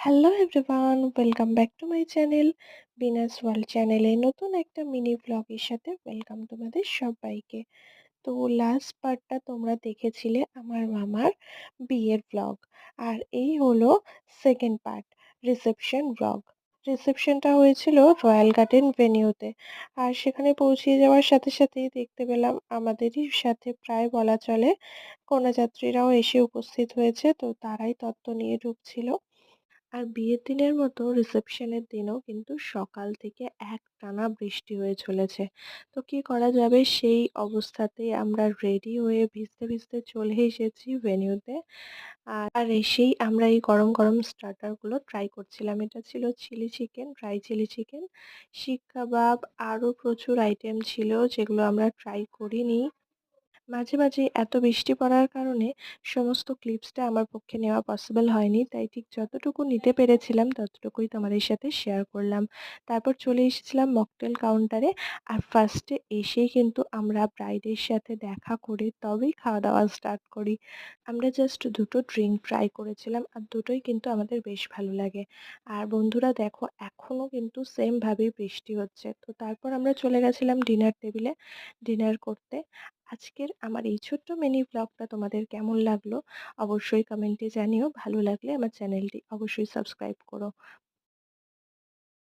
Hello everyone, welcome back to my channel Binas world চ্যানেলে নতুন একটা মিনি ব্লগের সাথে ওয়েলকাম তোমাদের সবাইকে। তো লাস্ট পার্টটা তোমরা দেখেছিলে আমার মামার বিয়ের ব্লগ, আর এই হলো সেকেন্ড পার্ট, রিসেপশন ব্লগ। রিসেপশনটা হয়েছিল রয়্যাল গার্ডেন ভেনিউতে, আর সেখানে পৌঁছে যাওয়ার সাথে সাথেই দেখতে পেলাম আমাদেরই সাথে প্রায় বলা চলে কন্যাযাত্রীরাও এসে উপস্থিত হয়েছে, তো তারাই তত্ত্ব নিয়ে ঢুকছিল। আর বিয়ের দিনের মতো রিসেপশনের দিনও কিন্তু সকাল থেকে একটানা বৃষ্টি হয়ে চলেছে। তো কি করা যাবে, সেই অবস্থাতেই আমরা রেডি হয়ে ভিজতে ভিজতে চলে এসেছি ভেন্যুতে। আর এসেই আমরা এই গরম গরম স্টার্টারগুলো ট্রাই করছিলাম। এটা ছিল chilli chicken, dry chilli chicken, seekh kebab, আরও প্রচুর আইটেম ছিল যেগুলো আমরা ট্রাই করিনি। মাঝে, মাঝে এত বৃষ্টি পড়ার কারণে সমস্ত ক্লিপসটা আমার পক্ষে নেওয়া পসিবল হয়নি। তাই ঠিক যতটুকু নিতে পেরেছিলাম ততটুকুই তোমাদের সাথে শেয়ার করলাম। তারপর চলে এসেছিলাম মকটেল কাউন্টারে। আর ফার্স্টে এসেই কিন্তু আমরা ব্রাইডের সাথে দেখা করে তবেই খাওয়া-দাওয়া স্টার্ট করি। আমরা জাস্ট দুটো ড্রিংক ট্রাই করেছিলাম, আর দুটোই কিন্তু আমাদের বেশ ভালো লাগে। আর বন্ধুরা দেখো, এখনও কিন্তু সেম ভাবেই বৃষ্টি হচ্ছে। তো তারপর আমরা চলে গেছিলাম ডিনার টেবিলে ডিনার করতে। আজকের আমার এই ছোট্ট মিনি ব্লগটা তোমাদের কেমন লাগলো অবশ্যই কমেন্টে জানিও। ভালো লাগলে আমার চ্যানেলটি অবশ্যই সাবস্ক্রাইব করো।